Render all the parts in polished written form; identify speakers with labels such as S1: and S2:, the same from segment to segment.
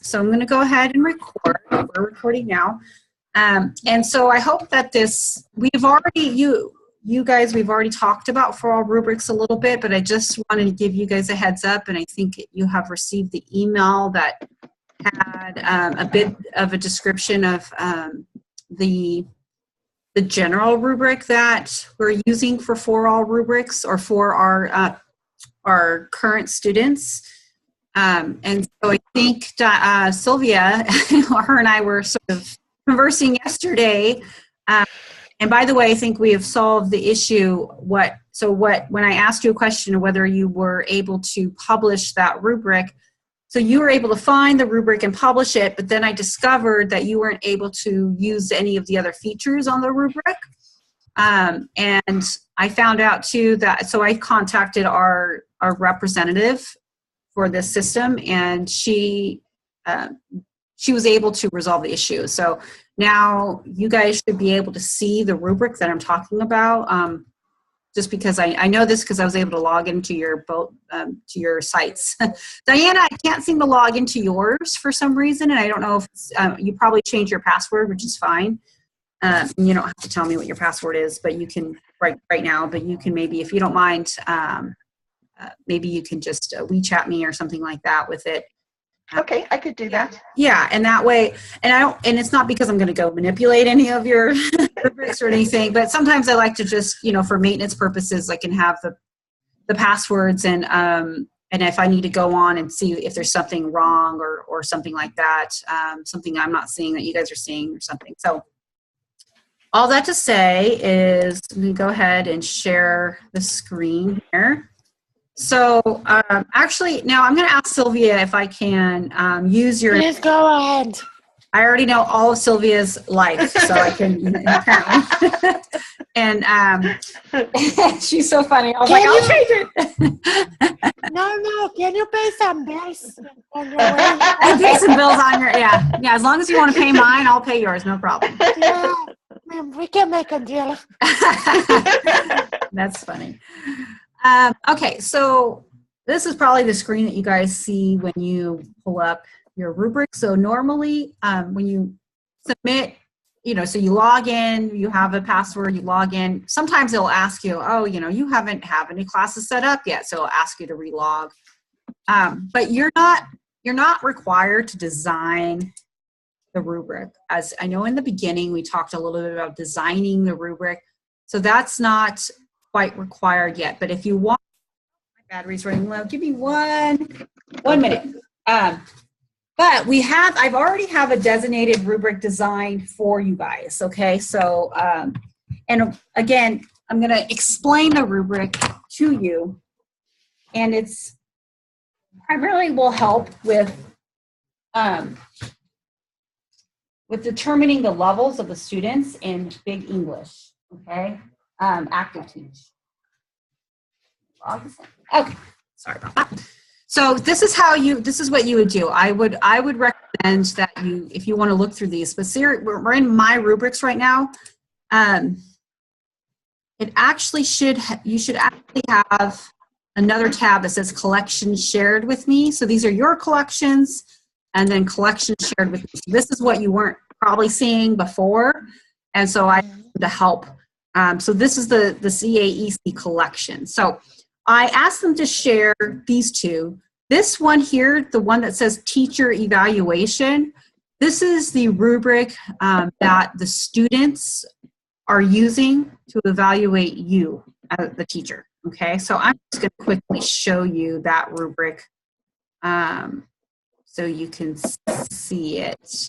S1: So I'm going to go ahead and record. We're recording now. And so I hope that we've already, you guys, we've already talked about For All Rubrics a little bit, but I just wanted to give you guys a heads up, and I think you have received the email that had a bit of a description of the general rubric that we're using for All Rubrics, or for our current students. And so I think Sylvia, her and I were sort of conversing yesterday. And by the way, I think we have solved the issue. When I asked you a question of whether you were able to publish that rubric, so you were able to find the rubric and publish it, but then I discovered that you weren't able to use any of the other features on the rubric. And I found out too so I contacted our representative for this system, and she was able to resolve the issue. So now you guys should be able to see the rubric that I'm talking about. Just because I know this because I was able to log into your sites. Diana, I can't seem to log into yours for some reason, and I don't know if you probably changed your password, which is fine. You don't have to tell me what your password is, but you can right now. But you can maybe, if you don't mind, maybe you can just WeChat me or something like that with it.
S2: Okay, I could do that.
S1: Yeah, and that way, and it's not because I'm going to go manipulate any of your rubrics or anything, but sometimes I like to just, for maintenance purposes, I can have the passwords, and if I need to go on and see if there's something wrong or something like that, something I'm not seeing that you guys are seeing or something. So all that to say is, let me go ahead and share the screen here. So actually, now I'm going to ask Sylvia if I can use your...
S3: Please go ahead.
S1: I already know all of Sylvia's life, so I can apparently. And she's so funny. I was like, I'll change it.
S3: No, can you pay some bills on your way?
S1: I pay some bills on your, yeah. As long as you want to pay mine, I'll pay yours, no problem.
S3: Yeah, we can make a deal.
S1: That's funny. Okay, so this is probably the screen that you guys see when you pull up your rubric. So normally when you submit, so you log in, you have a password, you log in. Sometimes it'll ask you, oh, you haven't have any classes set up yet, so it'll ask you to relog. But you're not required to design the rubric. As I know in the beginning, we talked a little bit about designing the rubric. So that's not quite required yet, but if you want, my battery's running low, give me one minute. But I've already have a designated rubric designed for you guys, okay? So, and again, I'm gonna explain the rubric to you, and it's primarily will help with determining the levels of the students in Big English, okay? Active teach. Okay, sorry about that. So this is what you would do. I would recommend that if you want to look through these, but we're in my rubrics right now. You should actually have another tab that says collections shared with me. So these are your collections, and then collections shared with me. So this is what you weren't probably seeing before, and so I need to help. So this is the CAEC collection. So I asked them to share these two. This one here, the one that says teacher evaluation, this is the rubric that the students are using to evaluate you as the teacher. Okay, so I'm just going to quickly show you that rubric so you can see it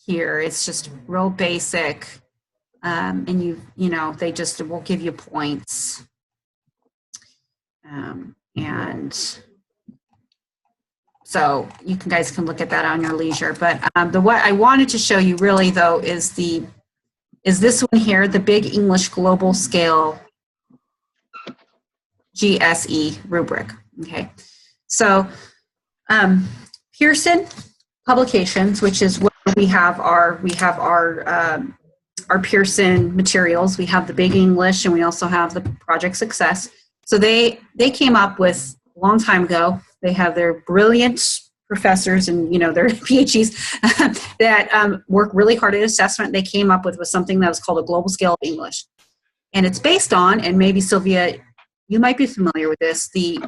S1: here. It's just real basic. And they just will give you points. And so you guys can look at that on your leisure. But what I wanted to show you really though is this one here, the Big English Global Scale GSE rubric. Okay, so Pearson Publications, which is where we have our Pearson materials. We have the Big English, and we also have the Project Success. So they came up with, a long time ago, they have their brilliant professors and, their PhDs that work really hard at assessment. They came up with something that was called a global scale of English. And it's based on, and maybe Sylvia, you might be familiar with this, the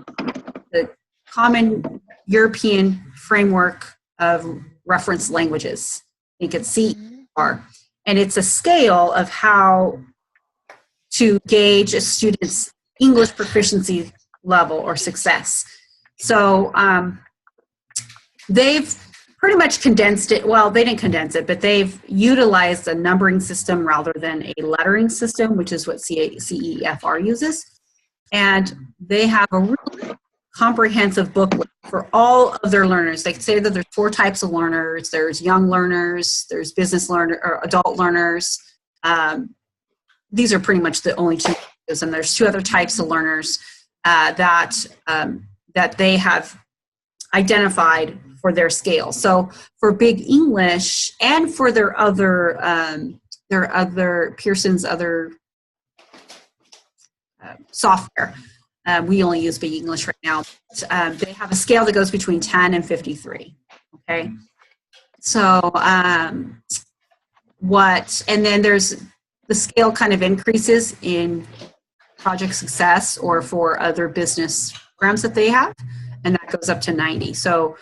S1: Common European Framework of Reference Languages. I think it's CER. And it's a scale of how to gauge a student's English proficiency level or success. So they've pretty much condensed it. Well, they didn't condense it, but they've utilized a numbering system rather than a lettering system, which is what CEFR uses. And they have a really comprehensive booklet for all of their learners. They say that there's 4 types of learners. There's young learners, there's business learner or adult learners. These are pretty much the only 2, and there's 2 other types of learners that they have identified for their scale. So for Big English and for their other Pearson's other software, we only use Big English right now. They have a scale that goes between 10 and 53. Okay, so and then there's the scale kind of increases in project success or for other business programs that they have, and that goes up to 90. So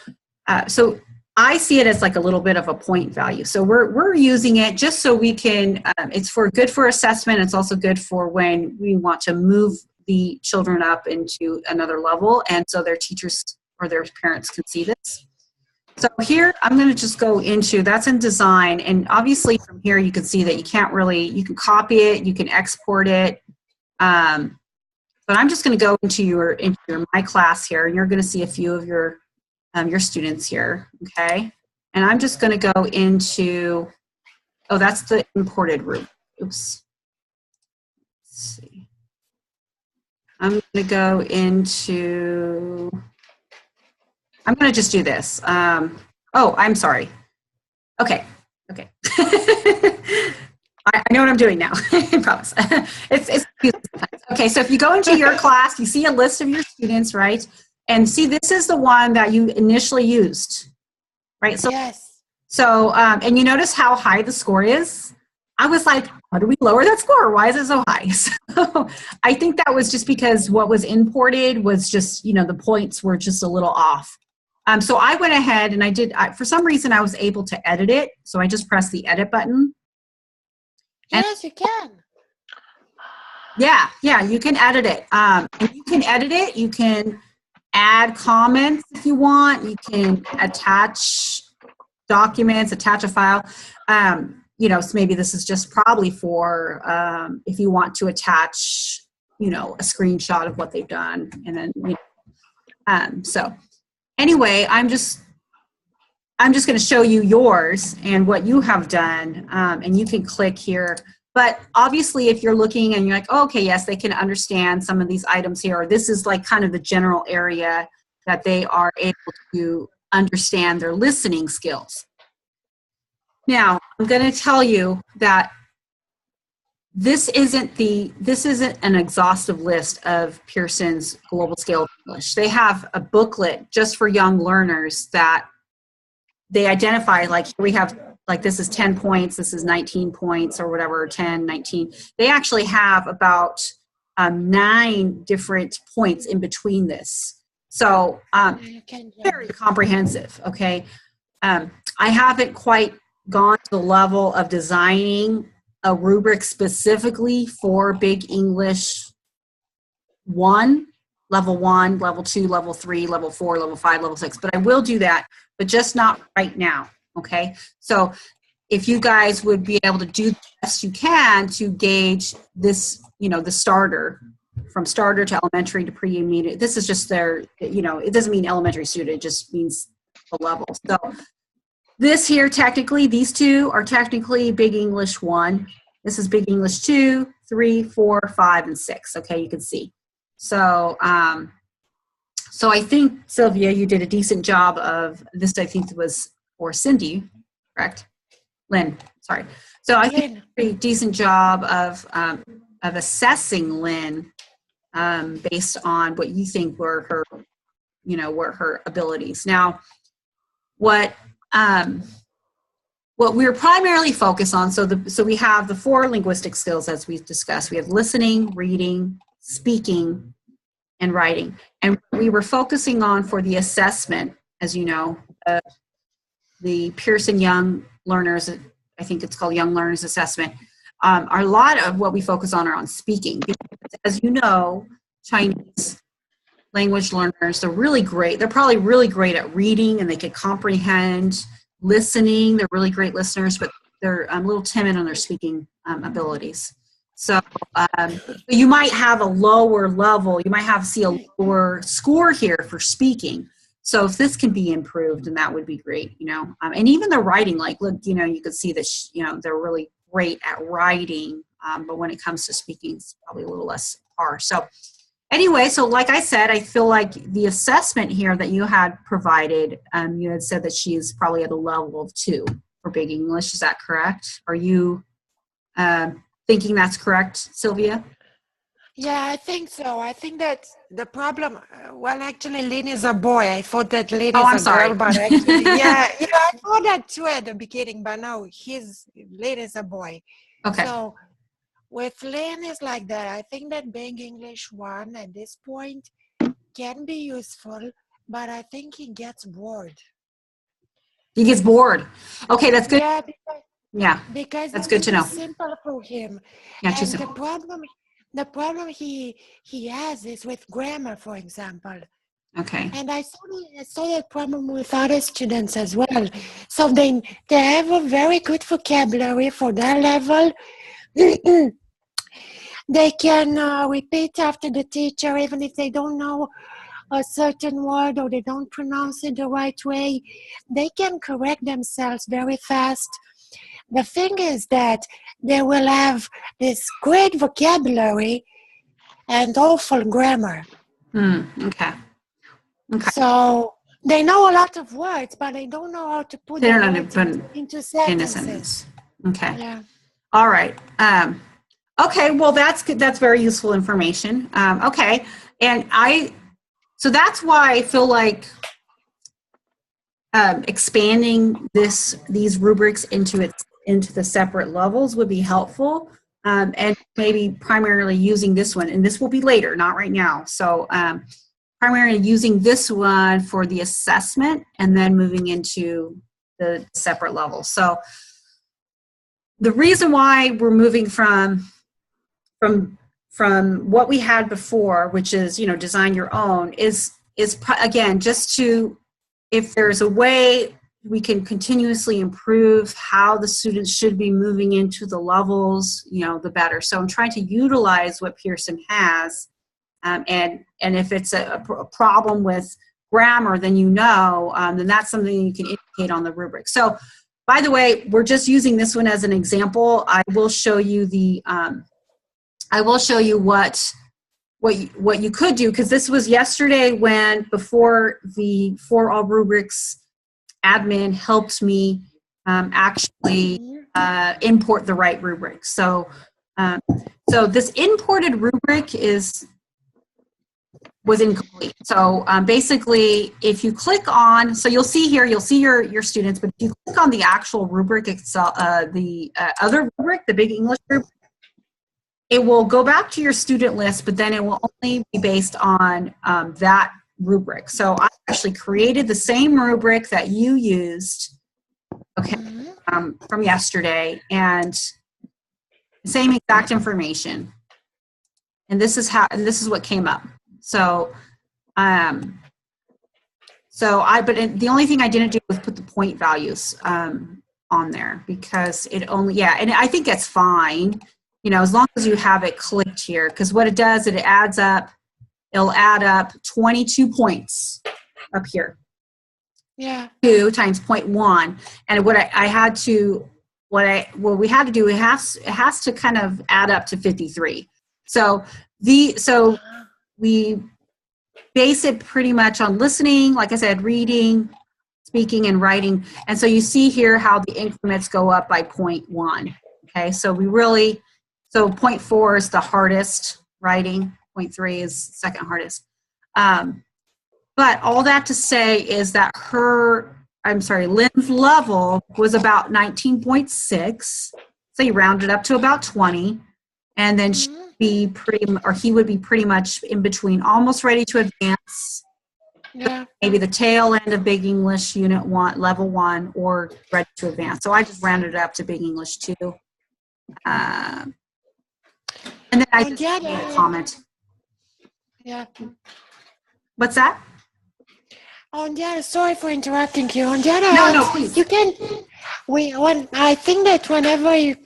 S1: I see it as like a little bit of a point value. So we're using it just so we can. It's good for assessment. It's also good for when we want to move the children up into another level, and so their teachers or their parents can see this. So here I'm going to just go into, that's in design, and obviously from here you can see that you can copy it, you can export it, but I'm just going to go into my class here, and you're going to see a few of your students here, okay? And I'm just going to go into, that's the imported route. Oops. Let's see. I'm going to go into, I'm going to just do this. I'm sorry. Okay. I know what I'm doing now. I promise. It's confusing sometimes. Okay, so if you go into your class, you see a list of your students, right? And see, this is the one that you initially used, right? So,
S3: Yes.
S1: So, and you notice how high the score is? I was like, how do we lower that score? Why is it so high? So I think that was just because what was imported was just, the points were just a little off. So I went ahead and for some reason I was able to edit it. So I just pressed the edit button.
S3: Yes, you can.
S1: Yeah, you can edit it. And you can edit it. You can add comments if you want. You can attach documents, attach a file. So maybe this is just probably for if you want to attach, a screenshot of what they've done, and then so anyway, I'm just going to show you yours and what you have done, and you can click here. But obviously, if you're looking and you're like, oh, okay, yes, they can understand some of these items here, or this is like kind of the general area that they are able to understand their listening skills. Now, I'm going to tell you that this isn't an exhaustive list of Pearson's Global Scale of English. They have a booklet just for young learners that they identify, like here we have, like this is 10 points, this is 19 points or whatever, 10, 19. They actually have about 9 different points in between this. So very comprehensive, okay? I haven't quite gone to the level of designing a rubric specifically for Big English 1, level 1, level 2, level 3, level 4, level 5, level 6, but I will do that, but just not right now, okay? So if you guys would be able to do the best you can to gauge this, the starter, from starter to elementary to pre-intermediate, this is just their, it doesn't mean elementary student, it just means the level. So this here, technically, these 2 are technically Big English 1. This is Big English 2, 3, 4, 5, and 6. Okay, you can see. So, so I think, Sylvia, you did a decent job of this. I think it was for Cindy, correct? Lynn, sorry. So I think a pretty decent job of assessing Lynn based on what you think were her, were her abilities. Now, what we're primarily focused on, so we have the 4 linguistic skills as we've discussed. We have listening, reading, speaking, and writing. And we were focusing on for the assessment, as you know, the Pearson Young Learners, I think it's called Young Learners Assessment. A lot of what we focus on are on speaking. Because, as you know, Chinese language learners, they're really great. They're probably really great at reading, and they can comprehend. Listening, they're really great listeners, but they're a little timid on their speaking abilities. So you might have a lower level, you might see a lower score here for speaking. So if this can be improved, then that would be great, you know. And even the writing, like, look, you know, you could see that, you know, they're really great at writing, but when it comes to speaking, it's probably a little less par. So anyway, so like I said, I feel like the assessment here that you had provided, you had said that she's probably at a level of 2 for Big English. Is that correct? Are you thinking that's correct, Sylvia?
S3: Yeah, I think so. I think that the problem, well, actually, Lynn is a boy. I thought that Lynn is a girl, but actually, yeah, I thought that too at the beginning, but no, Lynn is a boy.
S1: Okay.
S3: So with Lynn is like that. I think that Big English 1 at this point can be useful, but I think he gets bored.
S1: He gets bored. Okay, that's good.
S3: Yeah, because
S1: that's good to know.
S3: Simple for him.
S1: Yeah,
S3: and the problem he has is with grammar, for example.
S1: Okay.
S3: And I saw that problem with other students as well. So they have a very good vocabulary for their level. They can repeat after the teacher, even if they don't know a certain word or they don't pronounce it the right way. They can correct themselves very fast. The thing is that they will have this great vocabulary and awful grammar.
S1: Okay.
S3: So they know a lot of words, but they don't know how to put them into sentences.
S1: Okay.
S3: Yeah.
S1: All right. Okay. Well, that's good. That's very useful information. Okay. And so that's why I feel like expanding these rubrics into the separate levels would be helpful, and maybe primarily using this one, and this will be later, not right now. So primarily using this one for the assessment and then moving into the separate levels. So the reason why we're moving from what we had before, which is, you know, design your own, is again, just to, if there's a way we can continuously improve how the students should be moving into the levels, you know, the better. So I'm trying to utilize what Pearson has, and if it's a problem with grammar, then then that's something you can indicate on the rubric. So, by the way, we're just using this one as an example. I will show you what you could do, because this was yesterday before the For All Rubrics admin helped me actually import the right rubric. So this imported rubric was incomplete. So basically, if you click on, so you'll see here, you'll see your students, but if you click on the actual rubric itself, the other rubric, the Big English rubric, it will go back to your student list, but then it will only be based on that rubric. So I actually created the same rubric that you used, okay, from yesterday, and the same exact information. And this is what came up. So, but the only thing I didn't do was put the point values on there, because it only, and I think that's fine, you know, as long as you have it clicked here, because what it does, it'll add up 22 points up here.
S3: Yeah.
S1: 2 times 0.1, and what we had to do, it has to kind of add up to 53. So we base it pretty much on listening, like I said, reading, speaking, and writing. And so you see here how the increments go up by 0.1. Okay, so 0.4 is the hardest writing, 0.3 is second hardest. But all that to say is that her Lynn's level was about 19.6. So you rounded up to about 20. And then he would be pretty much in between, almost ready to advance.
S3: Yeah.
S1: Maybe the tail end of Big English Unit 1, Level 1, or ready to advance. So I just rounded it up to Big English 2. And then I just made a comment.
S3: Yeah.
S1: What's that?
S3: On the other, sorry for interrupting you. On the other
S1: No, please.
S3: You can. I think that whenever you,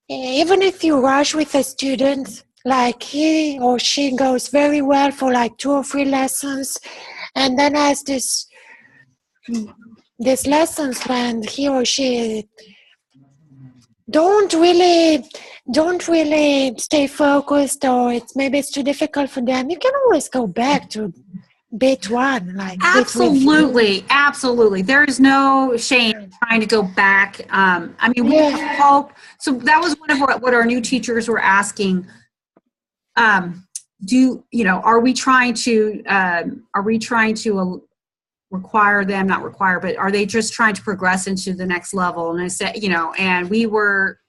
S3: even if you rush with a student, like he or she goes very well for like 2 or 3 lessons, and then has this lessons when he or she don't really stay focused, or maybe it's too difficult for them, you can always go back to bit 1. Like
S1: absolutely. There is no shame trying to go back. We hope. So that was one of what our new teachers were asking. Are we trying to require them, not require, but are they just trying to progress into the next level? And I said, and we were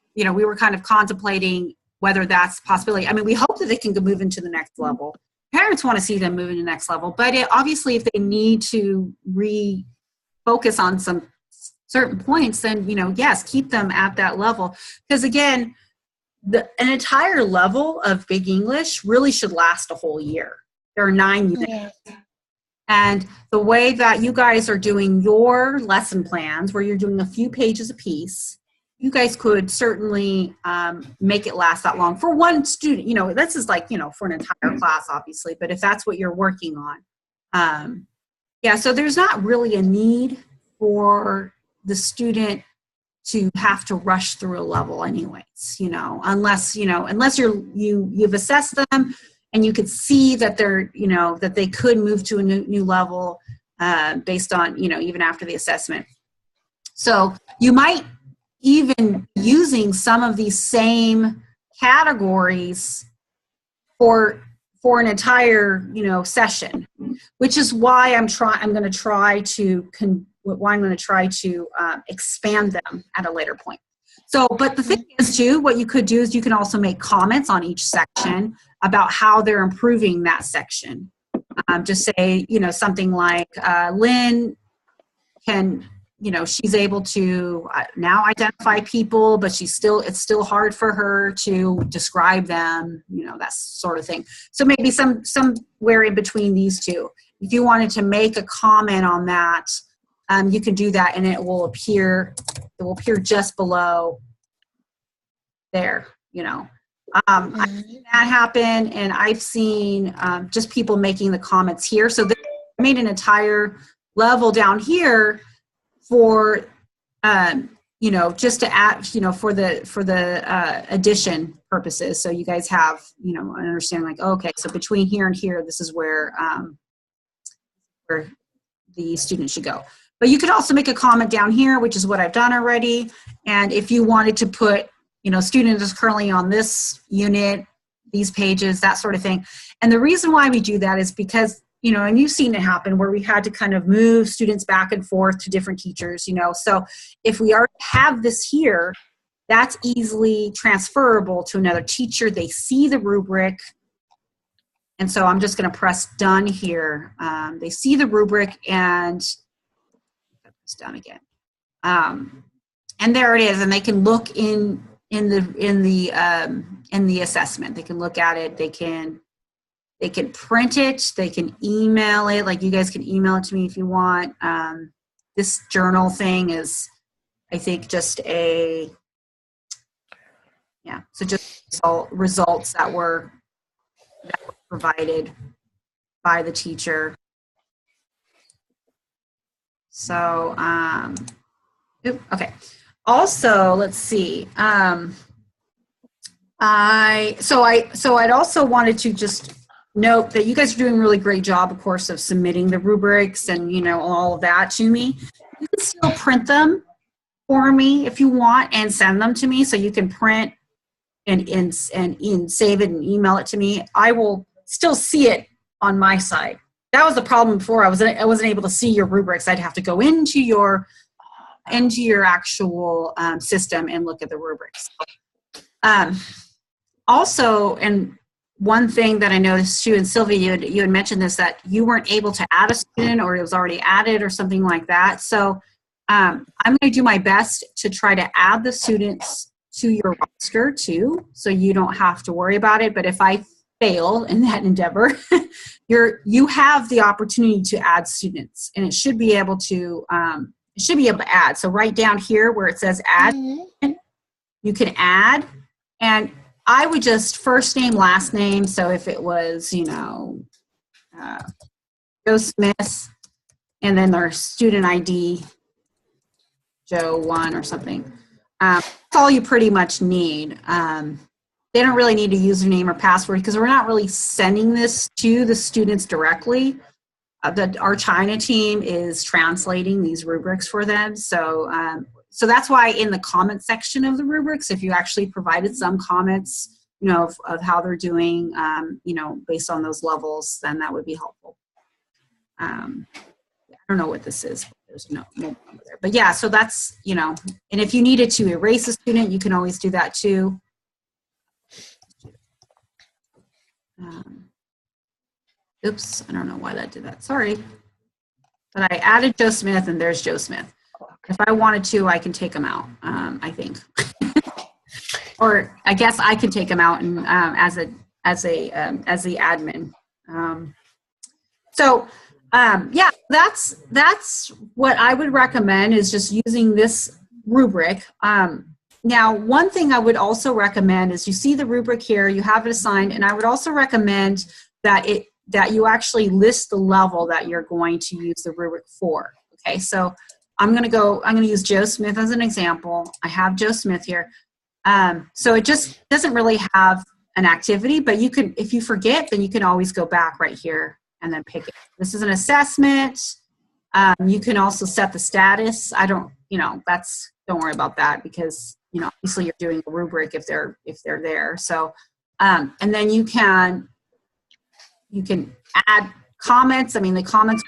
S1: kind of contemplating whether that's a possibility. We hope that they can move into the next level. Parents want to see them move into the next level, but obviously if they need to refocus on some certain points, then, yes, keep them at that level. Because again, an entire level of Big English really should last a whole year. There are 9 units.
S3: Yeah.
S1: And the way that you guys are doing your lesson plans, where you're doing a few pages a piece, you guys could certainly make it last that long for one student. This is like, for an entire class, obviously, but if that's what you're working on. So there's not really a need for the student to have to rush through a level anyways, unless you've assessed them and you could see that they're, that they could move to a new level based on, even after the assessment. So you might even using some of these same categories for an entire, session, which is why I'm going to try to expand them at a later point. So, but the thing is too, what you could do is you can also make comments on each section about how they're improving that section. Just say, something like, Lynn can, she's able to now identify people, but it's still hard for her to describe them, that sort of thing. So maybe somewhere in between these two. If you wanted to make a comment on that, you can do that, and it will appear just below there, I've seen that happen, and I've seen just people making the comments here. So I made an entire level down here for just to add, for the addition purposes. So you guys have, an understanding, like, okay, so between here and here, this is where the student should go. But you could also make a comment down here, which is what I've done already. And if you wanted to put, student is currently on this unit, these pages, that sort of thing. And the reason why we do that is because, and you've seen it happen where we had to kind of move students back and forth to different teachers, So if we already have this here, that's easily transferable to another teacher. They see the rubric. And so I'm just going to press done here. They see the rubric, and it's done again. And there it is. And they can look in the assessment. They can look at it. They can print it. They can email it. Like, you guys can email it to me if you want. This journal thing is, I think, just so just results that were provided by the teacher. So, okay. Also, let's see. I'd also wanted to just note that you guys are doing a really great job, of course, of submitting the rubrics and, all of that to me. You can still print them for me if you want and send them to me, so you can print and save it and email it to me. I will still see it on my side. that was the problem before. I wasn't able to see your rubrics. I'd have to go into your actual system and look at the rubrics. Also, and one thing that I noticed too, and Sylvia, you had mentioned this, that you weren't able to add a student, or it was already added or something like that. So I'm going to do my best to try to add the students to your roster too, so you don't have to worry about it. But if I fail in that endeavor, you have the opportunity to add students, and it should be able to add. So right down here where it says add, you can add, and I would just first name, last name. So if it was, Joe Smith, and then their student ID, Joe 1 or something. That's all you pretty much need. They don't really need a username or password, because we're not really sending this to the students directly. Our China team is translating these rubrics for them. So that's why in the comment section of the rubrics, if you actually provided some comments, of how they're doing, based on those levels, then that would be helpful. I don't know what this is. There's no number there. But yeah, so that's, and if you needed to erase a student, you can always do that too. Oops, I don't know why that did that. Sorry. But I added Joe Smith, and there's Joe Smith. If I wanted to, I can take him out, I think. Or I guess I can take him out and as the admin. Yeah, that's what I would recommend, is just using this rubric. Now, one thing I would also recommend is, you see the rubric here, you have it assigned, and I would also recommend that you actually list the level that you're going to use the rubric for. Okay, so I'm going to use Joe Smith as an example. I have Joe Smith here. So it just doesn't really have an activity, but you can, if you forget, then you can always go back right here and then pick it. This is an assessment. You can also set the status. Don't worry about that, because, obviously you're doing a rubric if they're there. So, and then you can add comments. I mean, the comments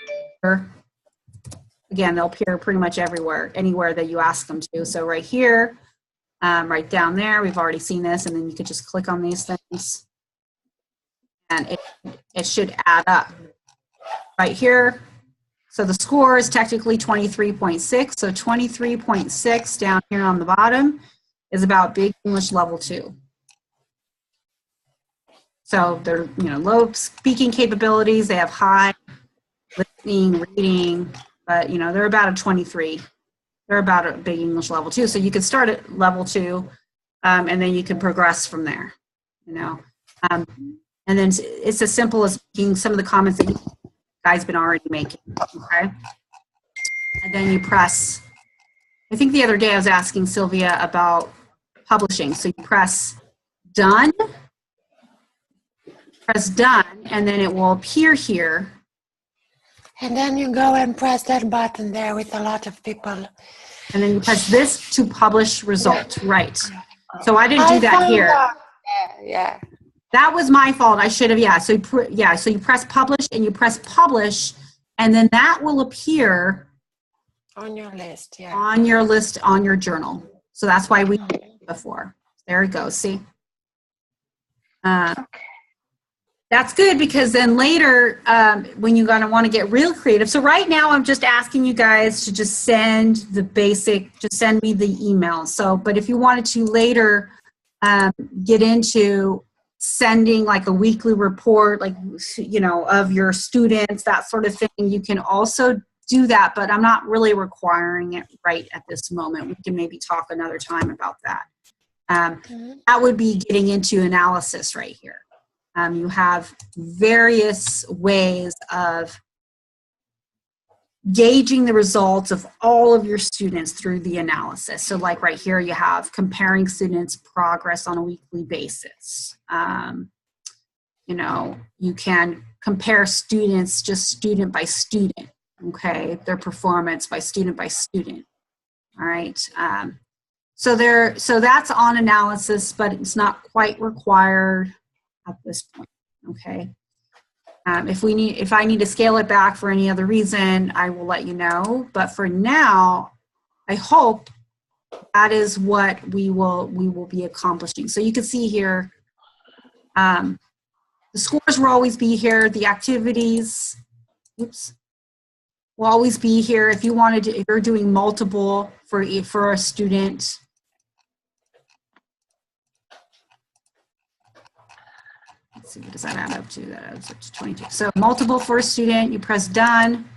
S1: again, they'll appear pretty much anywhere that you ask them to. So right here, right down there, we've already seen this, and then you could just click on these things, and it should add up right here. So the score is technically 23.6. So 23.6 down here on the bottom is about Big English Level 2. So they're, low speaking capabilities. They have high listening, reading, but, they're about a 23. They're about a Big English Level 2. So you could start at Level 2, and then you can progress from there, And then it's as simple as making some of the comments that you guys been already making, okay? And then you press, I think the other day I was asking Sylvia about publishing. So you press done, and then it will appear here.
S3: And then you go and press that button there with a lot of people.
S1: And then you press this to publish result, right? So I didn't do that here.
S3: Yeah.
S1: That was my fault. I should have, So you press publish, and you press publish, and then that will appear
S3: on your list. Yeah.
S1: On your list, on your journal. So that's why we did it before. There it goes. See. That's good, because then later, when you're going to want to get real creative. So right now, I'm just asking you guys to just send the basic. Just send me the email. So, but if you wanted to later get into sending like a weekly report, like, of your students, that sort of thing, you can also do that, but I'm not really requiring it right at this moment. We can maybe talk another time about that. That would be getting into analysis right here. You have various ways of gauging the results of all of your students through the analysis. So like right here, you have comparing students' progress on a weekly basis. You can compare students just student by student, okay, their performance by student, all right? So that's on analysis, but it's not quite required at this point, okay? If I need to scale it back for any other reason, I will let you know. But for now, I hope that is what we will be accomplishing. So you can see here, the scores will always be here. The activities, will always be here. If you wanted to, if you're doing multiple for a student. Let's see, what does that add up to? That adds up to 22. So multiple for a student, you press done.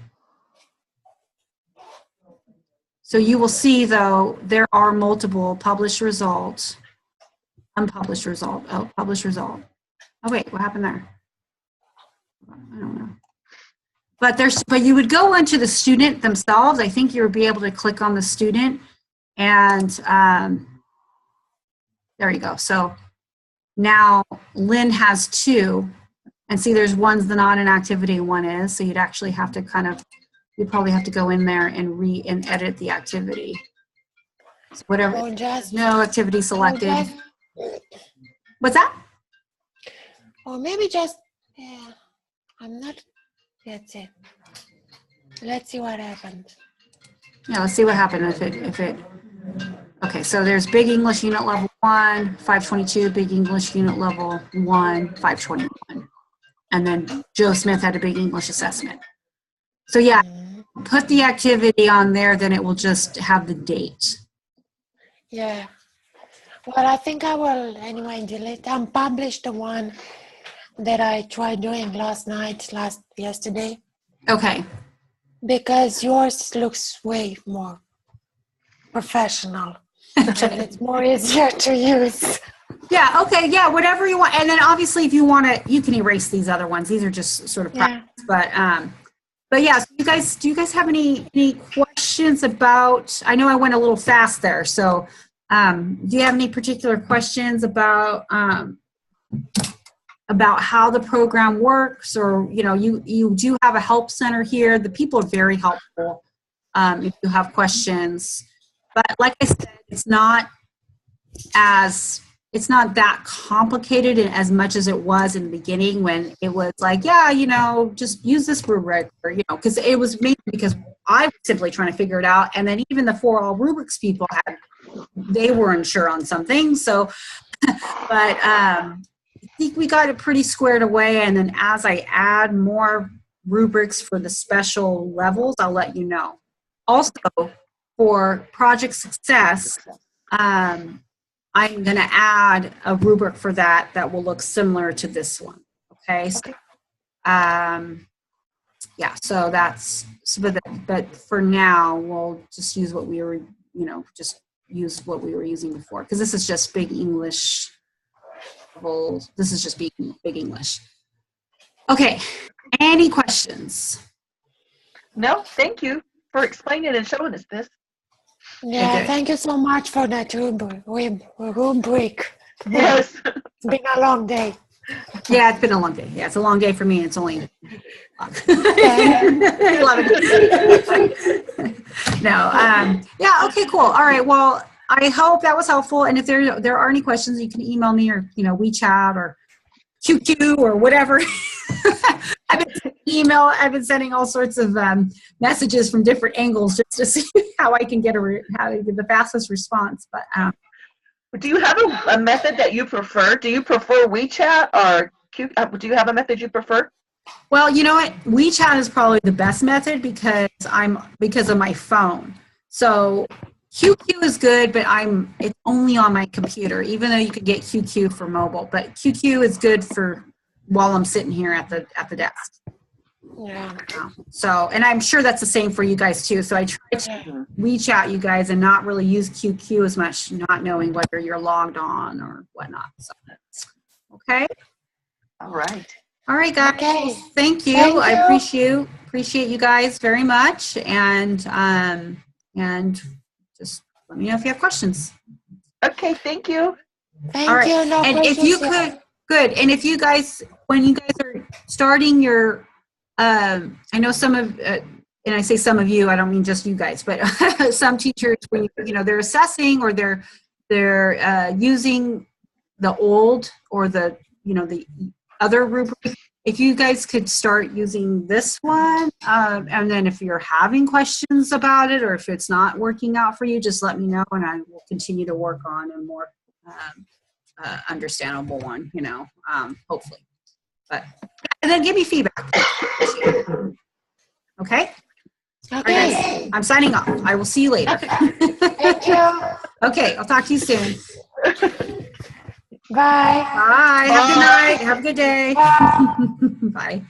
S1: So you will see, though, there are multiple published results, unpublished result, published result. Oh, wait, what happened there? I don't know. But you would go into the student themselves. I think you would be able to click on the student, and there you go. So now Lynn has 2, and see there's one's not an activity, one is. So you'd actually have to you'd probably have to go in there and edit the activity. So whatever. No activity selected. What's that?
S3: Or maybe just, yeah, I'm not, that's it. Let's see what happens.
S1: Yeah, let's see what happened if it, okay, so there's Big English Unit Level 1, 522, Big English Unit Level 1, 521. And then Joe Smith had a Big English assessment. So yeah, put the activity on there, then it will just have the date.
S3: Yeah. Well, I think I will anyway delete and publish the one that I tried doing yesterday.
S1: Okay.
S3: Because yours looks way more professional. And it's more easier to use.
S1: Yeah, okay, yeah, whatever you want. And then obviously if you want to, you can erase these other ones. These are just sort of practice. But yeah, so do you guys have any questions about, I know I went a little fast there, so do you have any particular questions about how the program works? Or, you do have a help center here. The people are very helpful if you have questions. But like I said, it's not that complicated as much as it was in the beginning, when it was like, yeah, just use this rubric, or, because it was mainly because I was simply trying to figure it out. And then even the CAECForAllRubrics people they weren't sure on something. So, but I think we got it pretty squared away. And then as I add more rubrics for the special levels, I'll let you know. Also, for project success, I'm going to add a rubric for that will look similar to this one. Okay. So, yeah. So but for now, we'll just use what we were, use what we were using before, because this is just Big English. This is just Big English. Okay. Any questions?
S2: No. Thank you for explaining and showing us this.
S3: Yeah,
S1: okay.
S3: Thank you so much for that rubric.
S2: Yes.
S3: It's been a long day.
S1: Yeah, it's been a long day. Yeah, it's a long day for me. It's only 11. No. Yeah. Okay. Cool. All right. Well, I hope that was helpful. And if there are any questions, you can email me, or WeChat or QQ or whatever. I've been sending all sorts of messages from different angles just to see how I can get the fastest response. But
S2: do you have a method that you prefer? Do you prefer WeChat or do you have a method you prefer?
S1: Well, you know what? WeChat is probably the best method because of my phone. So QQ is good, but it's only on my computer, even though you could get QQ for mobile. But QQ is good for while I'm sitting here at the desk.
S3: Yeah.
S1: So, and I'm sure that's the same for you guys too. So I try to WeChat you guys and not really use QQ as much, not knowing whether you're logged on or whatnot. So, okay.
S2: All right.
S1: All right, guys.
S3: Okay.
S1: Thank you.
S3: Thank you.
S1: I appreciate you guys very much. And just let me know if you have questions.
S2: Okay. Thank you.
S3: Thank
S1: All right.
S3: you. No
S1: And if you could, good. And if you guys, when you guys are starting your, I know some of, and I say some of you, I don't mean just you guys, but some teachers, when they're assessing or they're using the old or the the other rubric, if you guys could start using this one, and then if you're having questions about it or if it's not working out for you, just let me know and I will continue to work on a more understandable one, hopefully. But and then give me feedback. Okay?
S3: Okay.
S1: All right, guys, I'm signing off. I will see you later.
S3: Thank you.
S1: Okay, I'll talk to you soon.
S3: Bye.
S1: Bye. Have a good night. Have a good day.
S3: Bye.
S1: Bye.